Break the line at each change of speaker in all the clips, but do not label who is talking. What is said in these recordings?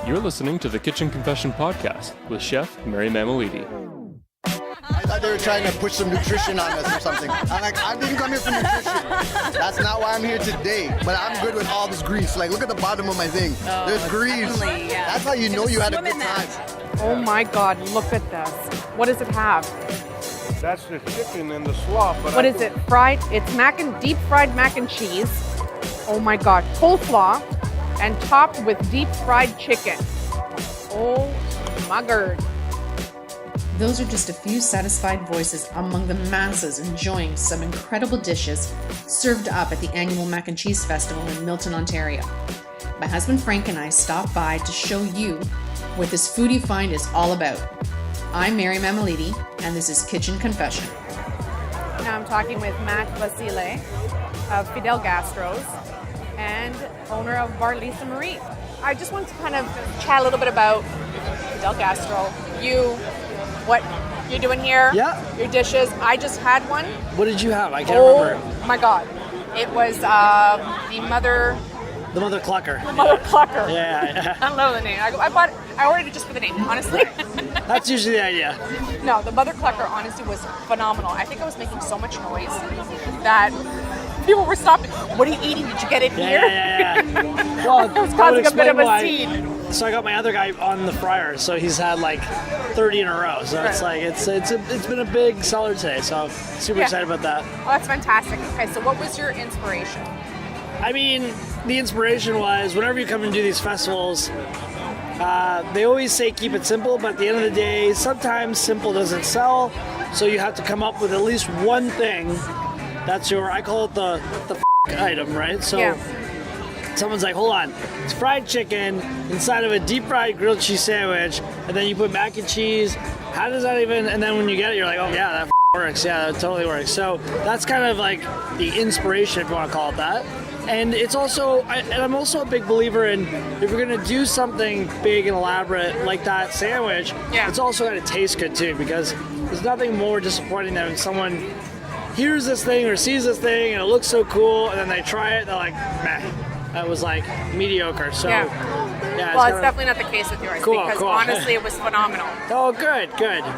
You're listening to the Kitchen Confession Podcast with Chef Mary Mamalidi.
I thought they were trying to push some nutrition on us or something. I'm like, I didn't come here for nutrition. That's not why I'm here today. But I'm good with all this grease. Like, look at the bottom of my thing. There's grease.
Yeah.
That's how you know you had a good time.
Oh my God, look at this. What does it have?
That's the chicken and the slop. But
What is it? Fried? It's deep fried mac and cheese. Oh my God, coleslaw and topped with deep fried chicken. Oh my God.
Those are just a few satisfied voices among the masses enjoying some incredible dishes served up at the annual Mac and Cheese Festival in Milton, Ontario. My husband Frank and I stopped by to show you what this foodie find is all about. I'm Mary Mamalidi, and this is Kitchen Confession.
Now I'm talking with Matt Basile of Fidel Gastros and owner of Bar Lisa Marie. I just want to kind of chat a little bit about Fidel Gastro, what you're doing here, your dishes. I just had one.
What did you have? I can't remember.
Oh my God. It was the Mother
Clucker.
Mother Clucker.
Yeah.
I love the name. I ordered it just for the name, honestly.
That's usually the idea.
No, the Mother Clucker honestly was phenomenal. I think I was making so much noise that people were stopping. What are you eating? Did you get it here?
Yeah. Well,
It was causing a bit of a scene.
So I got my other guy on the fryer, so he's had like 30 in a row. So it's like it's been a big seller today. So super excited about that.
Oh, that's fantastic. Okay, so what was your inspiration?
I mean, the inspiration was whenever you come and do these festivals, they always say keep it simple, but at the end of the day, sometimes simple doesn't sell. So you have to come up with at least one thing that's I call it the item, right? So someone's like, hold on, it's fried chicken inside of a deep fried grilled cheese sandwich, and then you put mac and cheese. How does that even, and then when you get it, you're like, oh yeah, that works. Yeah, that totally works. So that's kind of like the inspiration, if you want to call it that. And it's also, I'm also a big believer in if you're going to do something big and elaborate like that sandwich, it's also got to taste good too, because there's nothing more disappointing than when someone hears this thing or sees this thing and it looks so cool, and then they try it, they're like, meh, that was like mediocre. So,
well, it's definitely not the case with yours, because honestly, it was phenomenal.
Oh, good.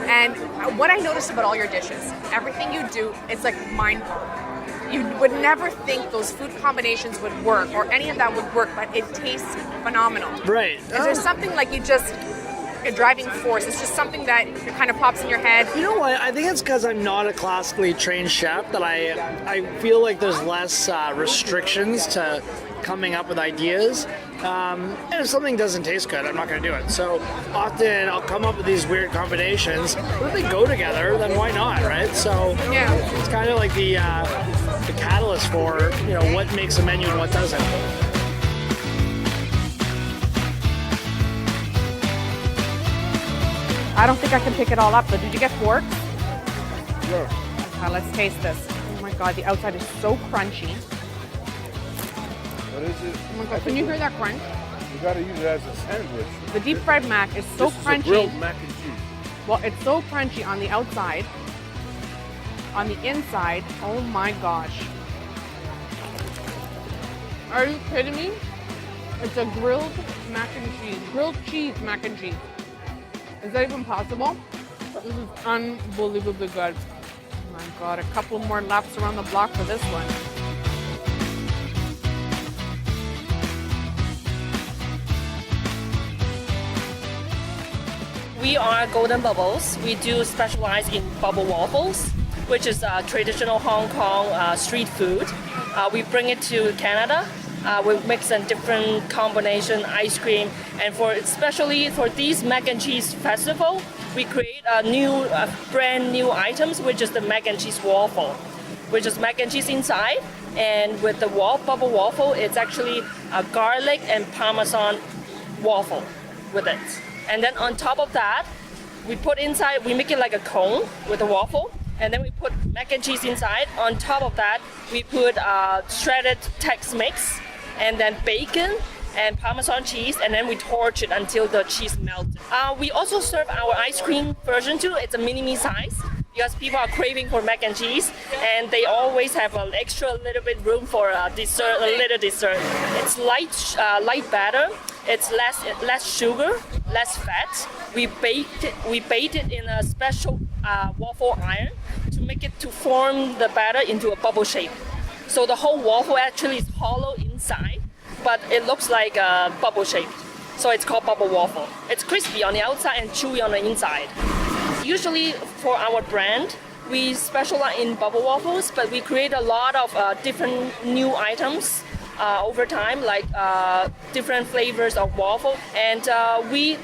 And what I noticed about all your dishes, everything you do, it's like mind-blowing. You would never think those food combinations would work or any of that would work, but it tastes phenomenal.
Right.
Is there something like a driving force? It's just something that kind of pops in your head.
You know what? I think it's because I'm not a classically trained chef that I feel like there's less restrictions to coming up with ideas. And if something doesn't taste good, I'm not going to do it. So often I'll come up with these weird combinations. But if they go together, then why not, right? So it's kind of like the catalyst for what makes a menu and what doesn't.
I don't think I can pick it all up, but did you get forks?
Sure.
Okay, let's taste this. Oh my God, the outside is so crunchy.
What is it?
Oh my God, can you hear that crunch?
You gotta use it as a sandwich.
The deep fried mac is so
This is
crunchy.
a grilled mac and cheese.
Well, it's so crunchy on the outside. On the inside, oh my gosh. Are you kidding me? It's a grilled mac and cheese. Grilled cheese mac and cheese. Is that even possible? This is unbelievably good. Oh my God, a couple more laps around the block for this one.
We are Golden Bubbles. We do specialize in bubble waffles, which is traditional Hong Kong street food. We bring it to Canada. We mix in different combination ice cream, and especially for these mac and cheese festival, we create brand new items, which is the mac and cheese waffle, which is mac and cheese inside, and with the bubble waffle, it's actually a garlic and Parmesan waffle with it. And then on top of that, we make it like a cone with a waffle, and then we put mac and cheese inside. On top of that, we put shredded Tex-Mex, and then bacon and Parmesan cheese, and then we torch it until the cheese melts. We also serve our ice cream version too. It's a mini-me size because people are craving for mac and cheese, and they always have an extra little bit room for a little dessert. It's light batter, It's less sugar, less fat. We baked it in a special waffle iron to make it to form the batter into a bubble shape. So the whole waffle actually is hollow inside, but it looks like a bubble shape. So it's called bubble waffle. It's crispy on the outside and chewy on the inside. Usually for our brand, we specialize in bubble waffles, but we create a lot of different new items over time, like different flavors of waffle. And we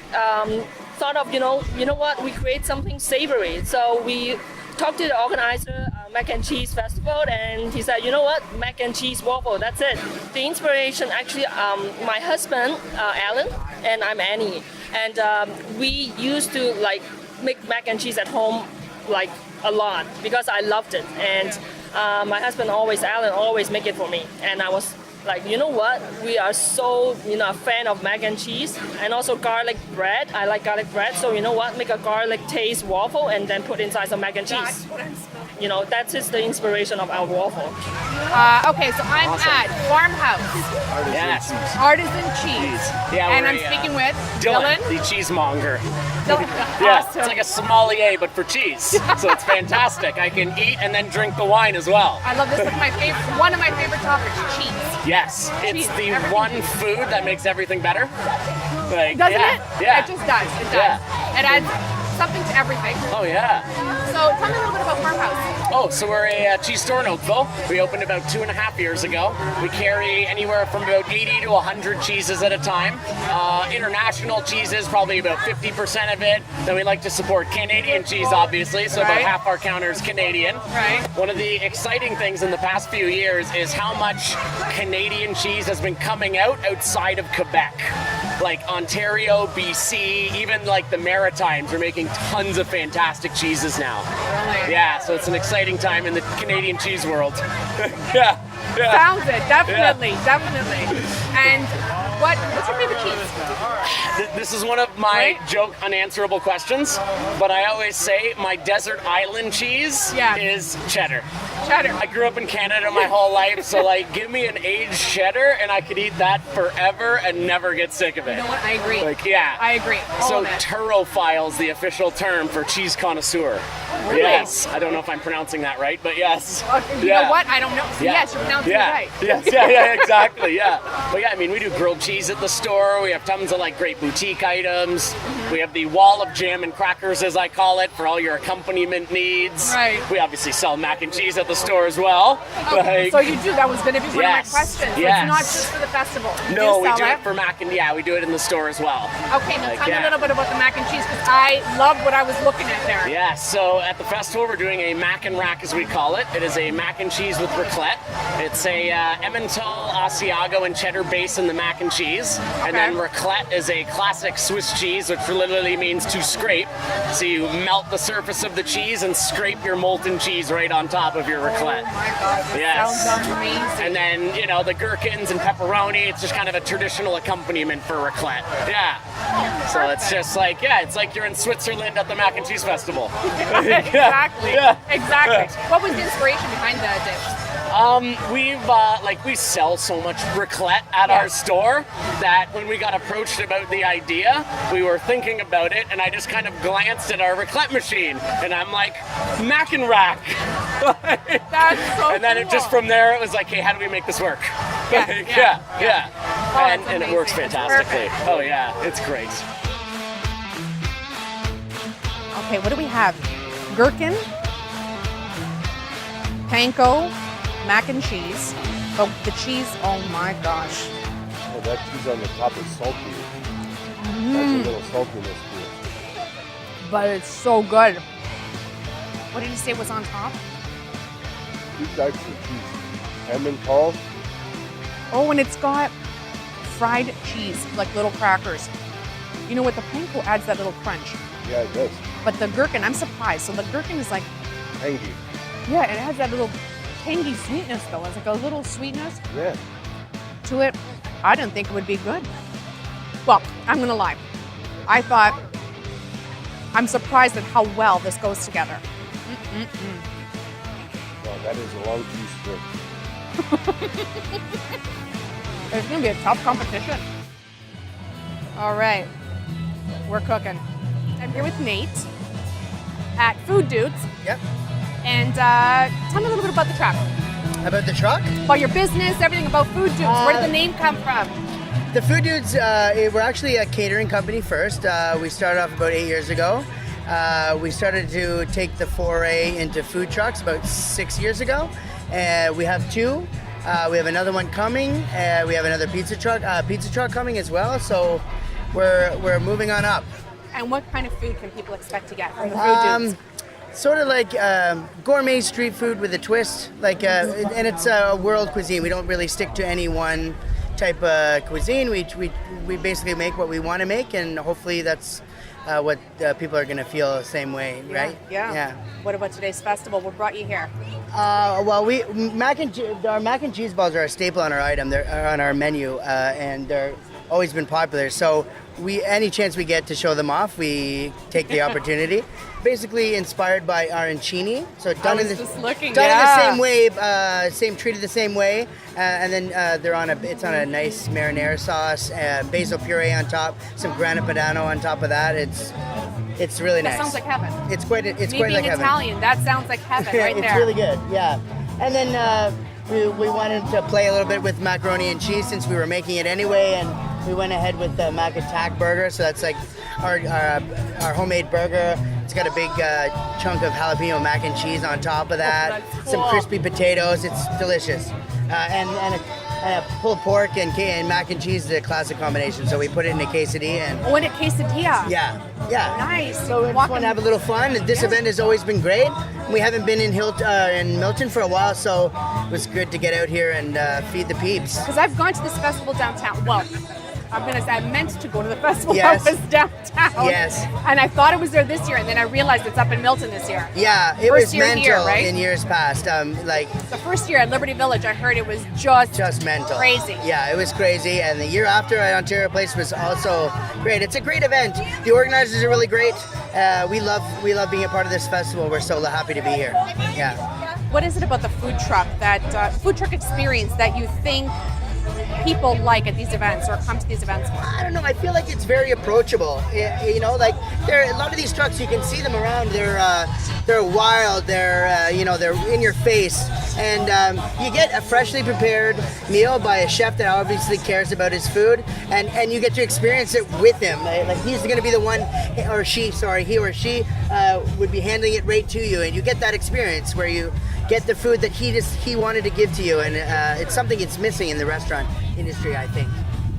thought of, you know what, we create something savory. So we talked to the organizer, Mac and Cheese Festival, and he said, you know what, mac and cheese waffle, that's it. The inspiration actually, my husband, Alan, and I'm Annie. And we used to like make mac and cheese at home like a lot because I loved it. And my husband Alan always make it for me. And I was like, you know what, we are so, a fan of mac and cheese and also garlic bread. I like garlic bread, so you know what, make a garlic taste waffle and then put inside some mac and cheese. That is the inspiration of our waffle.
Okay, so I'm at Farmhouse Artisan Cheese.
Yeah,
and I'm speaking with
Dylan,
Dylan,
the cheesemonger.
Dylan.
Yeah,
Awesome.
it's like a sommelier, but for cheese. So it's fantastic. I can eat and then drink the wine as well.
I love this. Is my favorite. One of my favorite topics, cheese.
Yes, it's
Cheese,
the
everything.
one food that makes everything better. Like,
Doesn't
yeah,
it?
Yeah.
It just does. It does.
Yeah.
It adds something to everything.
Oh yeah.
So tell me a little bit about Farmhouse.
Oh, so we're a cheese store in Oakville. We opened about 2.5 years ago. We carry anywhere from about 80 to 100 cheeses at a time. International cheeses, probably about 50% of it. Then we like to support Canadian cheese, obviously, so about
Right.
half our counter is Canadian.
Right.
One of the exciting things in the past few years is how much Canadian cheese has been coming out outside of Quebec. Like Ontario, BC, even like the Maritimes are making tons of fantastic cheeses now.
Really?
Yeah, so it's an exciting time in the Canadian cheese world. yeah.
Sounds it. Definitely. And what's your favorite cheese?
This is one of my
Right.
joke unanswerable questions, but I always say my desert island cheese is cheddar.
Cheddar.
I grew up in Canada my whole life, so like give me an aged cheddar and I could eat that forever and never get sick of it.
You know what? I agree.
Like, yeah.
I agree. All
So
of it.
turophile's the official term for cheese connoisseur.
Really?
Yes. I don't know if I'm pronouncing that right, but yes.
You know what? I don't know. So
Yeah.
yes, you're pronouncing
Yeah.
it right.
Yes, yeah, exactly, yeah. But yeah, I mean, we do grilled cheese at the store. We have tons of like great boutique items. We have the wall of jam and crackers, as I call it, for all your accompaniment needs.
Right.
We obviously sell mac and cheese at the store as well.
Okay, so you do. That was going to be one
Yes,
of my questions. So
yes.
It's not just for the festival. You
No, we
sell
do it for mac and we do it in the store as well.
Okay, now
Like,
tell me
yeah.
a little bit about the mac and cheese because I loved what I was looking at there.
Yeah, so at the festival we're doing a mac and rack, as we call it. It is a mac and cheese with raclette. It's a Emmental, Asiago, and cheddar base in the mac and cheese. And then raclette is a classic Swiss cheese, which literally means to scrape. So you melt the surface of the cheese and scrape your molten cheese right on top of your raclette.
Oh my God, that
Yes.
sounds amazing.
And then, the gherkins and pepperoni, it's just kind of a traditional accompaniment for raclette. Yeah. So it's just like, it's like you're in Switzerland at the Mac and Cheese Festival.
Exactly.
Yeah.
Exactly. What was the inspiration behind the dish?
We sell so much raclette at our store that when we got approached about the idea, we were thinking about it, and I just kind of glanced at our raclette machine, and I'm like, mac and rack.
That's so
And then it just from there, it was like, hey, how do we make this work?
Yeah. Oh,
and
that's
it works
amazing. It's
fantastically.
perfect.
Oh yeah, it's great.
Okay, what do we have? Gherkin, panko, mac and cheese. But the cheese, oh my gosh.
Oh, that cheese on the top is salty. That's a little saltiness to it.
But it's so good. What did you say was on top?
Two types of cheese. Emmental.
Oh, and it's got fried cheese, like little crackers. You know what? The panko adds that little crunch.
Yeah, it does.
But the gherkin, I'm surprised. So the gherkin is like,
Tangy.
yeah, it has that little tangy sweetness though. It's like a little sweetness
Yeah.
to it. I didn't think it would be good. Well, I'm gonna lie. I thought, I'm surprised at how well this goes together.
Well, that is a long cheese string.
It's gonna be a tough competition. All right. We're cooking. I'm here with Nate at Food Dudes.
Yep.
And tell me a little bit about the truck.
About the truck?
About your business, everything about Food Dudes. Where did the name come from?
The Food Dudes, we're actually a catering company first. We started off about 8 years ago. We started to take the foray into food trucks about 6 years ago. We have two. We have another one coming. We have another pizza truck coming as well. So we're moving on up.
And what kind of food can people expect to get from the Food Dudes?
Sort of like gourmet street food with a twist, and it's a world cuisine. We don't really stick to any one type of cuisine. We basically make what we want to make, and hopefully that's what people are going to feel the same way, right?
Yeah. What about today's festival? What brought you here?
Well, our mac and cheese balls are a staple on our item. They're on our menu, and they're always been popular. So any chance we get to show them off, we take the opportunity. Basically inspired by arancini, so done in the same way, treated the same way, and then it's on a nice marinara sauce, basil puree on top, some grana padano on top of that. It's really nice.
That sounds like heaven.
It's quite like
being
heaven.
Italian, that sounds like heaven right there.
It's really good, yeah. And then we wanted to play a little bit with macaroni and cheese since we were making it anyway, and we went ahead with the Mac Attack burger. So that's like our homemade burger. It's got a big chunk of jalapeno mac and cheese on top of that.
That's cool.
Some crispy potatoes. It's delicious. And a pulled pork and mac and cheese is a classic combination. So we put it in a quesadilla.
In a quesadilla.
Yeah.
Nice.
So we just want to have a little fun. This event has always been great. We haven't been in Milton for a while, so it was good to get out here and feed the peeps.
Because I've gone to this festival downtown. Well, I'm going to say I meant to go to the festival.
Yes.
I was downtown.
Yes.
And I thought it was there this year, and then I realized it's up in Milton this year.
Yeah, it
First
was
year
mental
here, right?
in years past.
The first year at Liberty Village, I heard it was just
mental.
crazy.
Yeah, it was crazy. And the year after at Ontario Place was also great. It's a great event. The organizers are really great. We love being a part of this festival. We're so happy to be here. Yeah.
What is it about the food truck experience that you think people like at these events or come to these events for?
I don't know. I feel like it's very approachable. Like there are a lot of these trucks. You can see them around. They're wild. They're in your face, and you get a freshly prepared meal by a chef that obviously cares about his food, and you get to experience it with him. Like he's going to be the one, he or she would be handling it right to you, and you get that experience where you get the food that he wanted to give to you, and it's something it's missing in the restaurant industry, I think.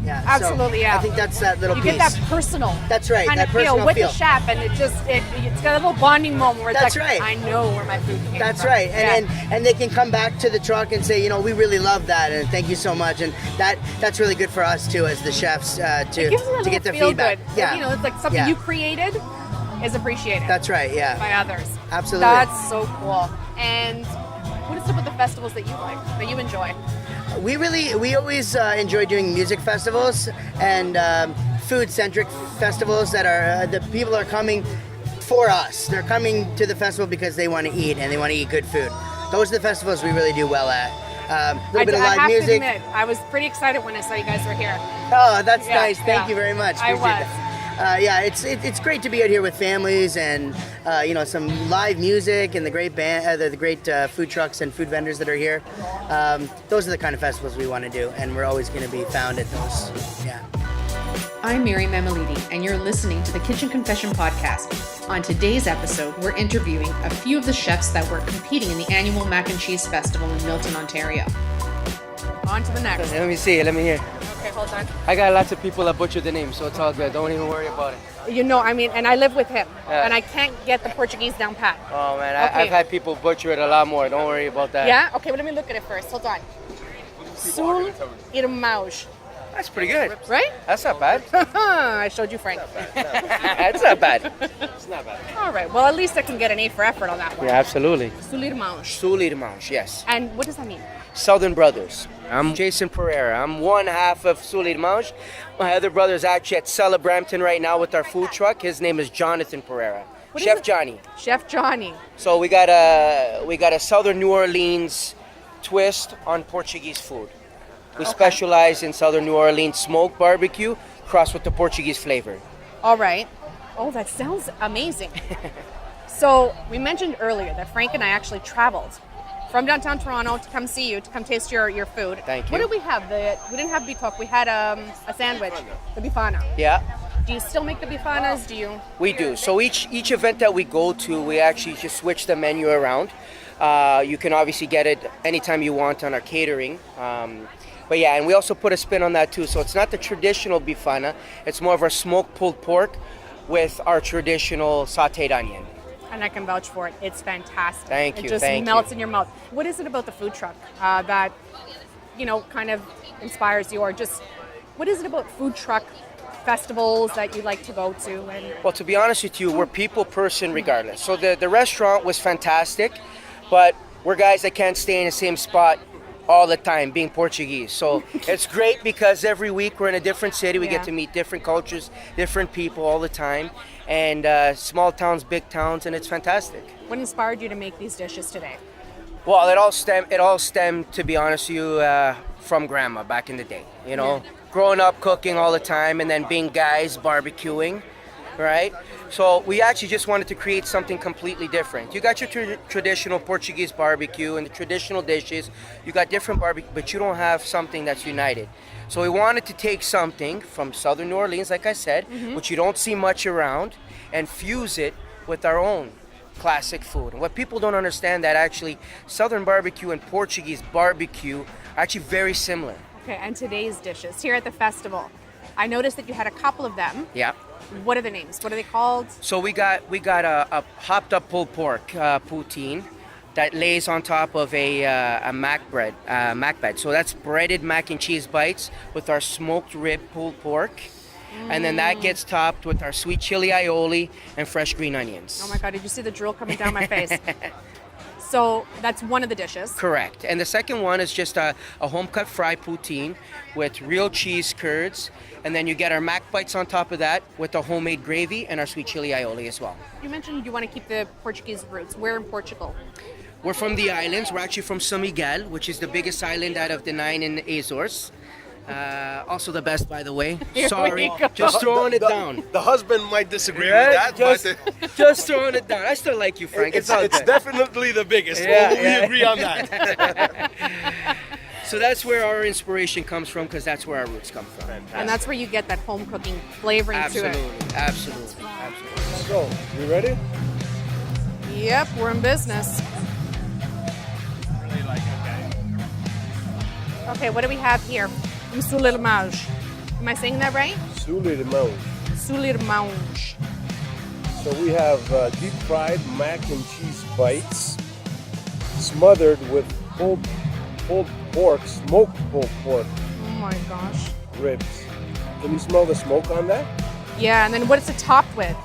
Yeah,
absolutely.
So
yeah,
I think that's that little
you
piece.
get that personal.
That's right.
Kind
that
of feel
personal
with
feel
the chef, and it's got a little bonding moment where it's
That's
like,
right.
I know where my food came
That's
from.
right.
Yeah.
And they can come back to the truck and say, we really love that, and thank you so much. And that's really good for us too, as the chefs,
It gives them a
to get the
feel
feedback.
good.
Yeah,
It's like something you created is appreciated.
That's right. Yeah,
by others.
Absolutely.
That's so cool. And what is it about the festivals that you like, that you enjoy?
We always enjoy doing music festivals and food-centric festivals that are the people are coming for us. They're coming to the festival because they want to eat and they want to eat good food. Those are the festivals we really do well at. A little bit of live music.
I have to admit, I was pretty excited when I saw you guys were here.
Oh, that's nice. Thank you very much.
I was.
It's great to be out here with families and some live music and the great band, the great food trucks and food vendors that are here. Those are the kind of festivals we want to do, and we're always going to be found at those. Yeah.
I'm Mary Mamalidi, and you're listening to the Kitchen Confession Podcast. On today's episode, we're interviewing a few of the chefs that were competing in the annual Mac and Cheese Festival in Milton, Ontario.
On to the next.
Let me hear.
Okay, hold on.
I got lots of people that butcher the name, so it's all good. Don't even worry about it.
And I live with him, and I can't get the Portuguese down pat.
Oh, man, I've had people butcher it a lot more. Don't worry about that.
Yeah? Okay, well, let me look at it first. Hold on. Sul Irmãos.
That's pretty good.
Right?
That's not bad.
I showed you, Frank.
That's not bad. It's not bad.
All right. Well, at least I can get an A for effort on that one.
Yeah, absolutely.
Sul Irmãos.
Sul Irmãos, yes.
And what does that mean?
Southern Brothers. I'm Jason Pereira. I'm one half of Sul Irmãos. My other brother is actually at Celebrampton right now with our food truck. His name is Jonathan Pereira. Chef Johnny.
Chef Johnny.
So we got a Southern New Orleans twist on Portuguese food. We specialize in Southern New Orleans smoked barbecue, crust with the Portuguese flavor.
All right. Oh, that sounds amazing. So we mentioned earlier that Frank and I actually traveled from downtown Toronto to come see you, to come taste your food.
Thank you.
What did we have? We didn't have bitok. We had a sandwich, the bifana.
Yeah.
Do you still make the bifanas? Do you?
We do. So each event that we go to, we actually just switch the menu around. You can obviously get it anytime you want on our catering. But yeah, and we also put a spin on that too. So it's not the traditional bifana. It's more of our smoked pulled pork with our traditional sautéed onion.
And I can vouch for it. It's fantastic.
Thank you.
It just melts in your mouth. What is it about the food truck that, kind of inspires you? Or just, what is it about food truck festivals that you like to go to?
Well, to be honest with you, we're people person regardless. So the restaurant was fantastic, but we're guys that can't stay in the same spot all the time, being Portuguese. So it's great because every week we're in a different city. We get to meet different cultures, different people all the time. And small towns, big towns, and it's fantastic.
What inspired you to make these dishes today?
Well, it all stemmed, to be honest with you, from grandma back in the day. Growing up cooking all the time, and then being guys barbecuing, right? So we actually just wanted to create something completely different. You got your traditional Portuguese barbecue and the traditional dishes. You got different barbecue, but you don't have something that's united. So we wanted to take something from Southern New Orleans, like I said, which you don't see much around, and fuse it with our own classic food. And what people don't understand, that actually Southern barbecue and Portuguese barbecue are actually very similar.
Okay, and today's dishes here at the festival. I noticed that you had a couple of them.
Yeah.
What are the names? What are they called?
So we got a hopped up pulled pork poutine that lays on top of a mac bed. So that's breaded mac and cheese bites with our smoked rib pulled pork. And then that gets topped with our sweet chili aioli and fresh green onions.
Oh my God, did you see the drool coming down my face? So that's one of the dishes.
Correct. And the second one is just a home-cut fry poutine with real cheese curds. And then you get our mac bites on top of that with the homemade gravy and our sweet chili aioli as well.
You mentioned you want to keep the Portuguese roots. Where in Portugal?
We're from the islands. We're actually from São Miguel, which is the biggest island out of the 9 in the Azores. Also the best, by the way. Sorry, just throwing it down.
The husband might disagree with that,
just throwing it down. I still like you, Frank.
It's definitely the biggest. We agree on that.
So that's where our inspiration comes from, because that's where our roots come from.
And that's where you get that home cooking flavoring to it.
Absolutely.
So, you ready?
Yep, we're in business. Okay, what do we have here? Soulier mange. Am I saying that right?
Soulier mange.
Soulier mange.
So we have deep fried mac and cheese bites smothered with pulled pork, smoked pulled pork.
Oh my gosh.
Ribs. Can you smell the smoke on that?
Yeah, and then what is it topped with?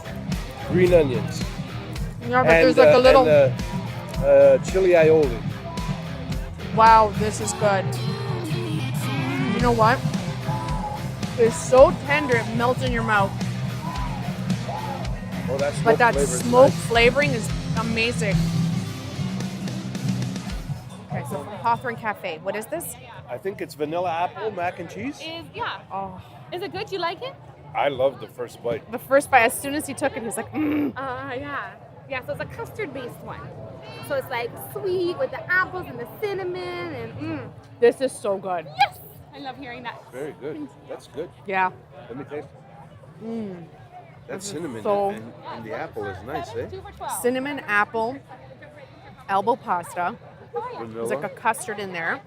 Green onions.
Yeah, but there's like a little...
chili aioli.
Wow, this is good. You know what? It's so tender, it melts in your mouth.
Oh, that
but that smoke
nice.
flavoring is amazing. Okay, so from Hawthorne Cafe, what is this?
I think it's vanilla apple mac and cheese.
Oh,
Is it good? You like it?
I love the first bite.
the first bite, as soon as he took it, he was like,
Yeah. Yeah, so it's a custard-based one. So it's like sweet with the apples and the cinnamon and
this is so good.
Yes! I love hearing that.
Very good. That's good.
Yeah.
Let me taste it. That cinnamon
so-
and the apple is nice, eh?
2 for $12.
Cinnamon, apple, elbow pasta.
Vanilla.
There's like a custard in there.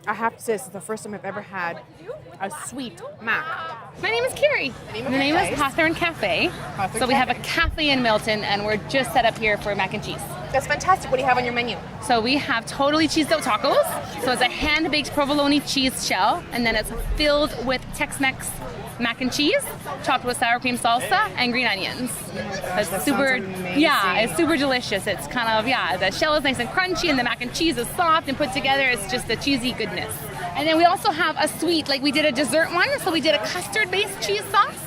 I have to say, this is the first time I've ever had a sweet mac.
My name is Carrie. The name is Hawthorne Cafe. So we have a cafe in Milton, and we're just set up here for mac and cheese.
That's fantastic. What do you have on your menu?
So we have totally cheesed out tacos. So it's a hand-baked provolone cheese shell, and then it's filled with Tex-Mex mac and cheese, topped with sour cream salsa and green onions. It's super, it's super delicious. It's kind of, the shell is nice and crunchy, and the mac and cheese is soft and put together. It's just a cheesy goodness. And then we also have a sweet, like we did a dessert one, so we did a custard-based cheese sauce.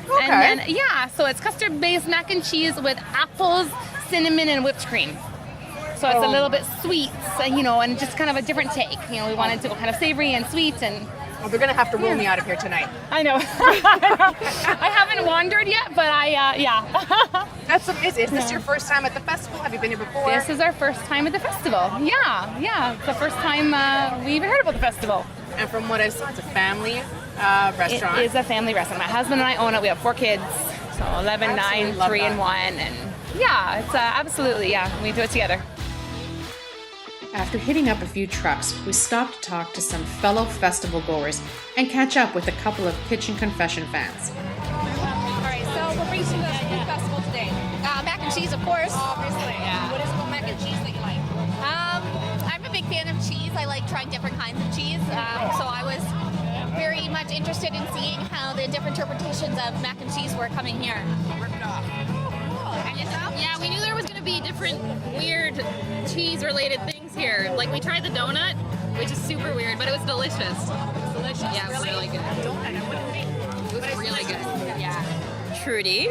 Okay.
And then, so it's custard-based mac and cheese with apples, cinnamon, and whipped cream. So it's a little bit sweet, and just kind of a different take. We wanted to go kind of savory and sweet, and
Oh, they're gonna have to roll me out of here tonight.
I know. I haven't wandered yet, but yeah.
That's amazing. Is this your first time at the festival? Have you been here before?
This is our first time at the festival. Yeah. It's the first time we even heard about the festival.
And from what I saw, it's a family restaurant.
It is a family restaurant. My husband and I own it. We have 4 kids, so 11, 9, 3, and 1. And yeah, it's absolutely, we do it together.
After hitting up a few trucks, we stopped to talk to some fellow festival goers and catch up with a couple of Kitchen Confession fans.
All right, so we're reaching the food festival today. Mac and cheese, of course. Obviously, yeah. What is about mac and cheese that you like? I'm a big fan of cheese. I like trying different kinds of cheese. So I was very much interested in seeing how the different interpretations of mac and cheese were coming here.
Yeah, we knew there was going to be different weird cheese-related things here. Like, we tried the donut, which is super weird, but it was delicious. Delicious? Yeah, it was really good. It was really good. Yeah.
Trudy.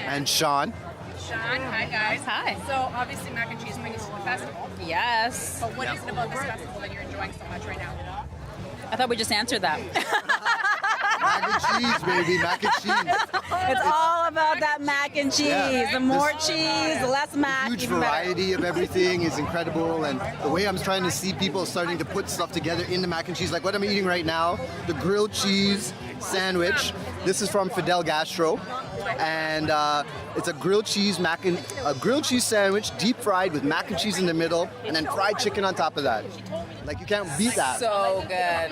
And Sean.
Sean, hi guys.
Hi.
So obviously mac and cheese brings us to the festival.
Yes.
But what is it about this festival that you're enjoying so much right now?
I thought we just answered that.
Mac and cheese, baby, mac and cheese.
It's all about that mac and cheese.
Yeah.
The more cheese, the less mac.
Huge
even better.
variety of everything is incredible, and the way I'm trying to see people starting to put stuff together in the mac and cheese, like what I'm eating right now, the grilled cheese sandwich. This is from Fidel Gastro, and it's a grilled cheese sandwich, deep fried with mac and cheese in the middle, and then fried chicken on top of that. Like, you can't beat that.
So good.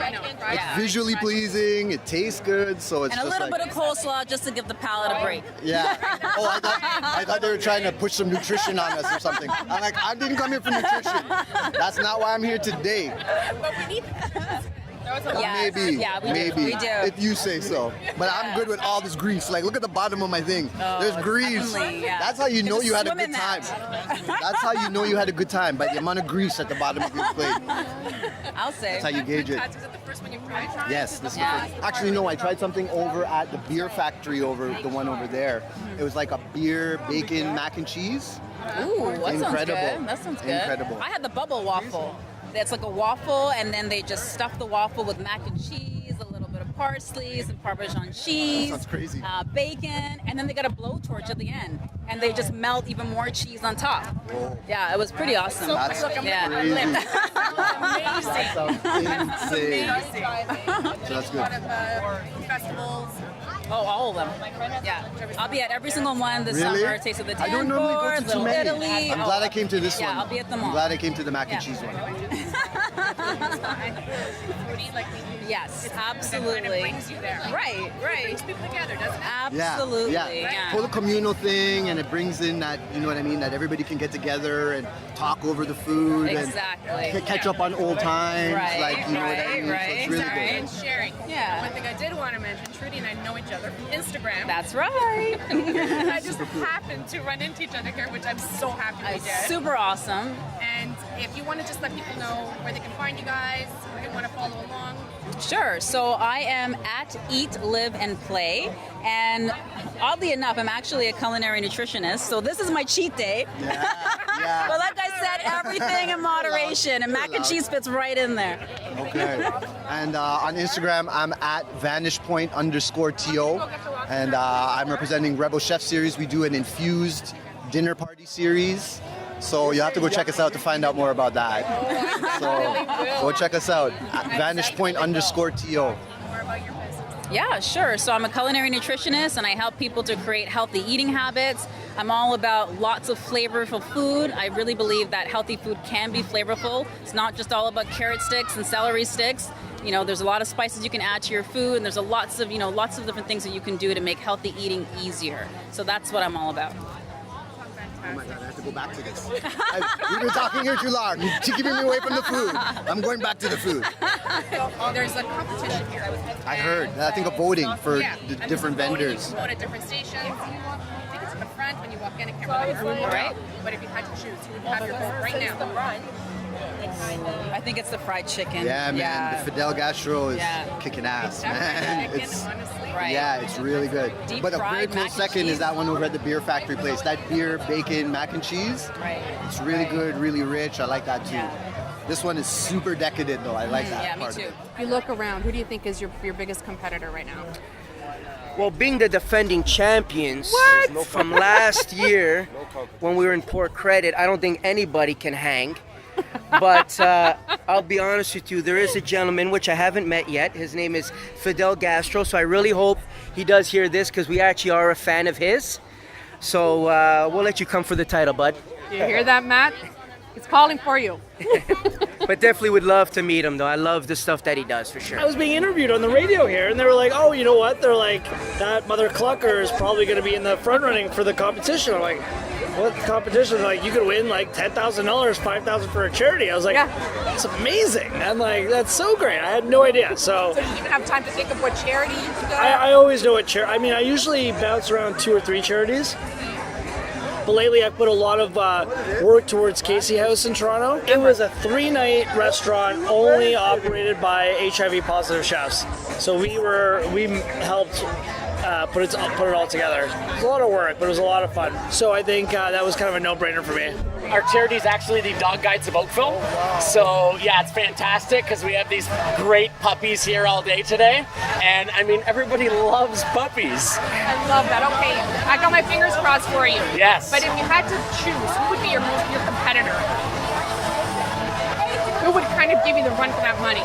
It's visually pleasing, it tastes good, so it's
And a
just
little
like,
bit of coleslaw just to give the palate a break.
yeah. Oh, I thought they were trying to push some nutrition on us or something. I'm like, I didn't come here for nutrition. That's not why I'm here today.
But we need
Maybe.
Yeah, we
maybe.
do.
If you say so. But I'm good with all this grease. Like, look at the bottom of my thing. There's grease.
Yeah.
That's how you know you had a
swim in
good time.
that.
That's how you know you had a good time, by the amount of grease at the bottom of your plate.
I'll say.
That's how you gauge it.
Is it the first one you've tried?
Yes, this is the first. Actually, no, I tried something over at the beer factory the one over there. It was like a beer, bacon, mac and cheese.
Ooh, that sounds
Incredible.
good. That sounds good.
Incredible.
I had the bubble waffle. It's like a waffle, and then they just stuff the waffle with mac and cheese, a little bit of parsley, some Parmesan cheese,
That sounds crazy.
Bacon, and then they got a blowtorch at the end, and they just melt even more cheese on top.
Whoa.
Yeah, it was pretty awesome.
That's
yeah.
crazy.
Amazing.
That sounds insane. So that's good.
Festivals.
Oh, all of them. Yeah, I'll be at every single one this
Really?
summer. Taste of the
I don't normally go to too
Little
many.
Italy.
I'm glad I came to this one.
Yeah, I'll be at them all.
I'm glad I came to the mac and
Yeah.
cheese one.
Yes, absolutely.
Brings you there.
Right.
Brings people together, doesn't it?
Absolutely.
Yeah. Whole communal thing, and it brings in that, you know what I mean, that everybody can get together and talk over the food
Exactly.
and catch up on old times.
Right,
Like, you know what I mean? So it's really good.
And sharing.
Yeah.
One thing I did want to mention, Trudy and I know each other from Instagram.
That's right.
I just happened to run into each other here, which I'm so happy we did.
Super awesome.
And if you want to just let people know where they can find you guys, or they want to follow along.
Sure. So I am at Eat, Live, and Play. And oddly enough, I'm actually a culinary nutritionist. So this is my cheat day.
Yeah.
But like I said, everything in moderation. And mac and cheese fits right in there.
Okay. And on Instagram, I'm at vanishpoint_TO. And I'm representing Rebel Chef Series. We do an infused dinner party series. So you have to go check us out to find out more about that. So go check us out at vanishpoint_TO.
Yeah, sure. So I'm a culinary nutritionist and I help people to create healthy eating habits. I'm all about lots of flavorful food. I really believe that healthy food can be flavorful. It's not just all about carrot sticks and celery sticks. You know, there's a lot of spices you can add to your food, and there's lots of different things that you can do to make healthy eating easier. So that's what I'm all about.
Oh my God, I have to go back to this. We've been talking here too long. You're keeping me away from the food. I'm going back to the food.
So there's a competition here.
I heard. I think of voting for the different
voting,
vendors.
You vote at different stations. I think it's in the front when you walk in. I can't remember. Right. But if you had to choose, who would have your vote right now?
I think it's the fried chicken.
Yeah, man. The Fidel Gastro is kicking ass, man. It's yeah, it's really good.
Deep
But a very
fried
close
mac and
second
cheese.
is that one over at the beer factory place. That beer, bacon, mac and cheese.
Right.
It's really good, really rich. I like that too. This one is super decadent though. I like that
Yeah, me
part.
too. If you look around, who do you think is your biggest competitor right now?
Well, being the defending champions from last year when we were in Port Credit, I don't think anybody can hang. But I'll be honest with you, there is a gentleman, which I haven't met yet. His name is Fidel Gastro, so I really hope he does hear this because we actually are a fan of his. So we'll let you come for the title, bud.
Do you hear that, Matt? It's calling for you.
But definitely would love to meet him, though. I love the stuff that he does, for sure.
I was being interviewed on the radio here, and they were like, oh, you know what? They're like, that Mother Clucker is probably going to be in the front running for the competition. I'm like, what competition? Like, you could win like $10,000, $5,000 for a charity. I was like, that's amazing. I'm like, that's so great. I had no idea. So
did you even have time to think of what charity you should go?
I always know what charity. I mean, I usually bounce around 2 or 3 charities. But lately I put a lot of work towards Casey House in Toronto. It was a 3-night restaurant only operated by HIV positive chefs. So we helped put it all together. It was a lot of work, but it was a lot of fun. So I think that was kind of a no-brainer for me.
Our charity is actually the Dog Guides of Oakville. So yeah, it's fantastic because we have these great puppies here all day today. And I mean, everybody loves puppies.
I love that. Okay, I got my fingers crossed for you.
Yes.
But if you had to choose, who would be your competitor? Who would kind of give you the run for that money?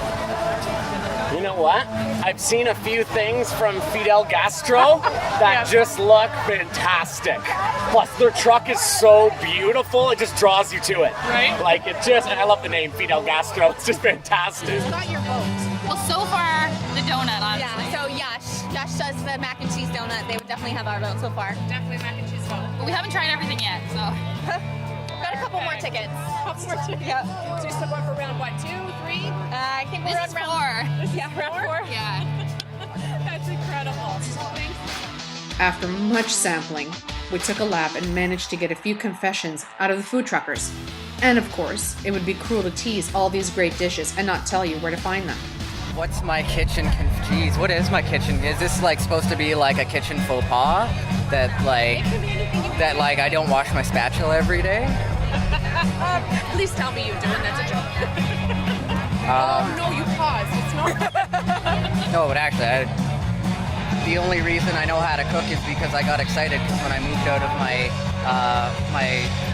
You know what? I've seen a few things from Fidel Gastro that just look fantastic. Plus, their truck is so beautiful, it just draws you to it.
Right.
Like, and I love the name Fidel Gastro. It's just fantastic.
Who's got your vote?
Well, so far, the donut, honestly.
Yeah, so Josh does the mac and cheese donut. They would definitely have our vote so far.
Definitely mac and cheese vote.
But we haven't tried everything yet, so.
Got a couple more tickets.
Couple more tickets. Yeah. So you're still going for round what, 2, 3?
I think we're
This
on
is
round
4.
Yeah, round 4.
Yeah.
That's incredible.
After much sampling, we took a lap and managed to get a few confessions out of the food truckers. And of course, it would be cruel to tease all these great dishes and not tell you where to find them.
What's my kitchen? Geez, what is my kitchen? Is this like supposed to be like a kitchen faux pas? That like I don't wash my spatula every day?
Please tell me you do, and that's a joke. Oh no, you paused. It's not.
No, but actually, the only reason I know how to cook is because I got excited because when I moved out of my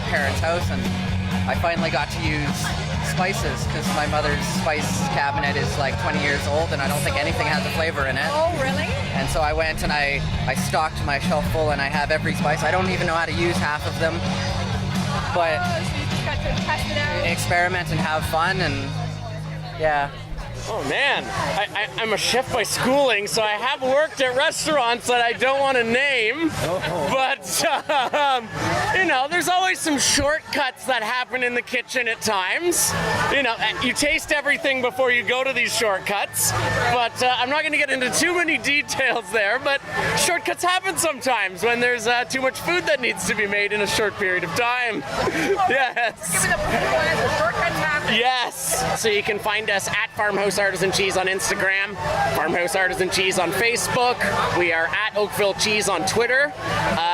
parents' house and I finally got to use spices because my mother's spice cabinet is like 20 years old and I don't think anything has a flavor in it.
Oh, really?
And so I went and I stocked my shelf full and I have every spice. I don't even know how to use half of them, but
So you just got to test it out.
experiment and have fun and yeah.
Oh man, I'm a chef by schooling, so I have worked at restaurants that I don't want to name. But, you know, there's always some shortcuts that happen in the kitchen at times. You know, you taste everything before you go to these shortcuts. But I'm not going to get into too many details there, but shortcuts happen sometimes when there's too much food that needs to be made in a short period of time. Yes.
Give me the shortcuts happen.
Yes. So you can find us at Farmhouse Artisan Cheese on Instagram, Farmhouse Artisan Cheese on Facebook. We are at Oakville Cheese on Twitter.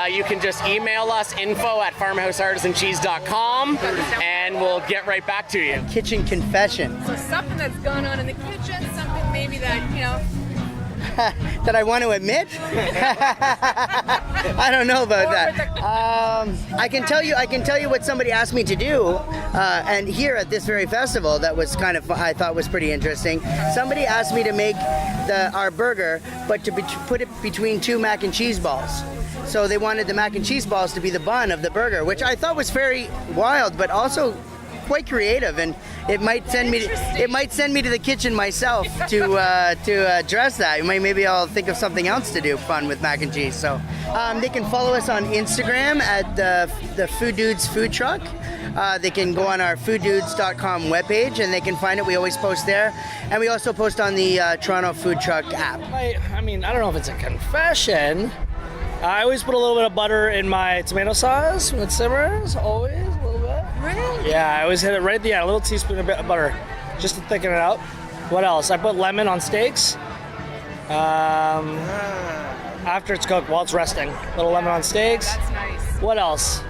You can just email us info@farmhouseartisancheese.com and we'll get right back to you.
Kitchen confession.
So something that's going on in the kitchen, something maybe that, you know.
That I want to admit? I don't know about that. I can tell you what somebody asked me to do, and here at this very festival, that was kind of I thought was pretty interesting. Somebody asked me to make our burger, but to put it between 2 mac and cheese balls. So they wanted the mac and cheese balls to be the bun of the burger, which I thought was very wild, but also quite creative, and it might send me to the kitchen myself to address that. Maybe I'll think of something else to do fun with mac and cheese. So they can follow us on Instagram at the Food Dudes Food Truck. They can go on our fooddudes.com webpage and they can find it. We always post there, and we also post on the Toronto Food Truck app.
I mean, I don't know if it's a confession. I always put a little bit of butter in my tomato sauce when it simmers, always a little bit.
Really?
Yeah, I always hit it right at the end, a little teaspoon of butter, just to thicken it out. What else? I put lemon on steaks. After it's cooked, while it's resting, a little lemon on steaks.
That's nice.
What else?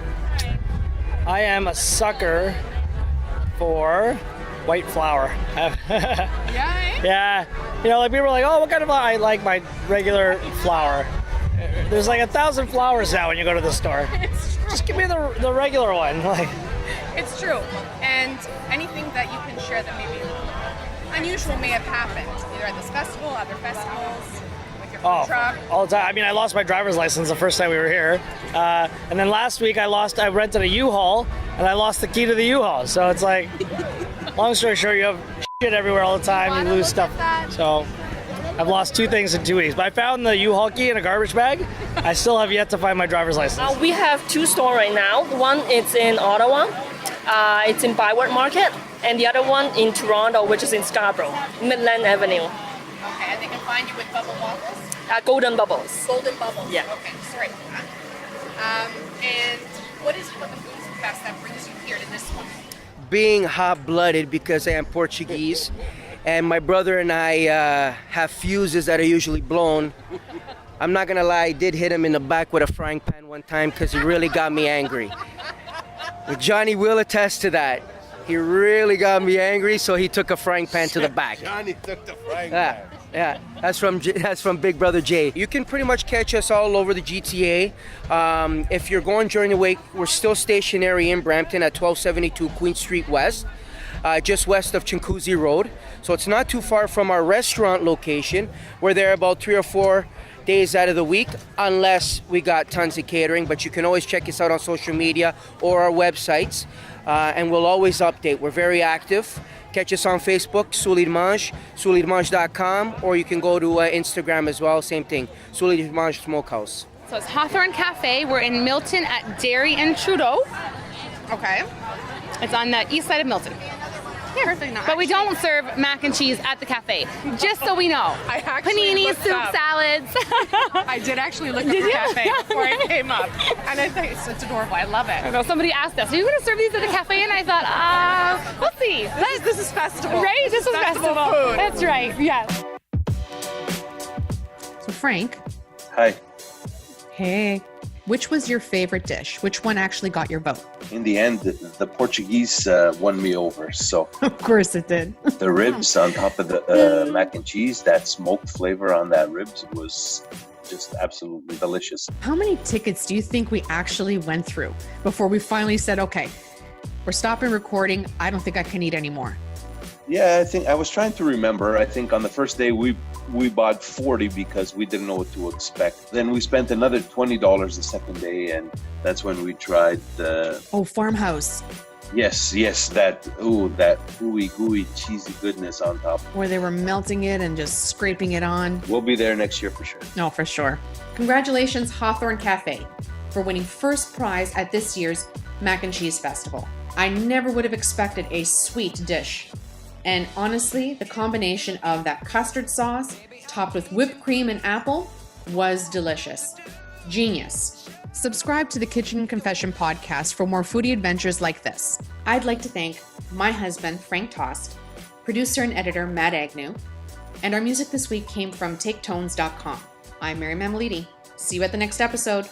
I am a sucker for white flour.
Yeah.
Yeah. You know, like people are like, oh, what kind of flour? I like my regular flour. There's like 1,000 flours now when you go to the store. Just give me the regular one. Like,
It's true. And anything that you can share that maybe unusual may have happened, either at this festival, other festivals, with your food truck.
all the time. I mean, I lost my driver's license the first time we were here. And then last week I rented a U-Haul and I lost the key to the U-Haul. So it's like, long story short, you have shit everywhere all the time. You lose stuff. So I've lost 2 things in 2 weeks. But I found the U-Haul key in a garbage bag. I still have yet to find my driver's license.
We have 2 stores right now. One is in Ottawa. It's in Byward Market. And the other one in Toronto, which is in Scarborough, Midland Avenue.
Okay, and they can find you with bubble waffles?
Golden Bubbles.
Golden Bubbles.
Yeah.
Okay, sorry for that. And what is the food fest that brings you here to this one?
Being hot-blooded because I am Portuguese, and my brother and I have fuses that are usually blown. I'm not gonna lie, I did hit him in the back with a frying pan one time because he really got me angry. Johnny will attest to that. He really got me angry, so he took a frying pan to the back.
Johnny took the frying pan.
Yeah, that's from Big Brother Jay. You can pretty much catch us all over the GTA. If you're going during the week, we're still stationary in Brampton at 1272 Queen Street West, just west of Chinguacousy Road. So it's not too far from our restaurant location. We're there about 3 or 4 days out of the week, unless we got tons of catering. But you can always check us out on social media or our websites, and we'll always update. We're very active. Catch us on Facebook, Soulidmange, soulidmange.com, or you can go to Instagram as well, same thing, Soulidmange Smokehouse.
So it's Hawthorne Cafe. We're in Milton at Dairy and Trudeau.
Okay.
It's on the east side of Milton.
Yeah, perfect.
But we don't serve mac and cheese at the cafe, just so we know.
I actually
Panini,
looked
soup,
up.
salads.
I did actually look at
Did
the
you?
cafe before I came up. And I think it's adorable. I love it.
I know somebody asked us, are you going to serve these at the cafe? And I thought, we'll see.
This is festival.
Right? This is festival
food.
That's right, yes.
So Frank,
Hi.
hey, which was your favorite dish? Which one actually got your vote?
In the end, the Portuguese won me over. So
Of course it did.
the ribs on top of the mac and cheese, that smoked flavor on that ribs was just absolutely delicious.
How many tickets do you think we actually went through before we finally said, okay, we're stopping recording. I don't think I can eat anymore.
Yeah, I think I was trying to remember. I think on the first day we bought 40 because we didn't know what to expect. Then we spent another $20 the second day, and that's when we tried the
Farmhouse,
yes, that ooey gooey cheesy goodness on top.
where they were melting it and just scraping it on.
We'll be there next year for sure.
No, for sure. Congratulations, Hawthorne Cafe, for winning first prize at this year's Mac and Cheese Festival. I never would have expected a sweet dish. And honestly, the combination of that custard sauce topped with whipped cream and apple was delicious. Genius. Subscribe to the Kitchen Confession podcast for more foodie adventures like this. I'd like to thank my husband, Frank Tost, producer and editor, Matt Agnew, and our music this week came from taketones.com. I'm Mary Mameliti. See you at the next episode.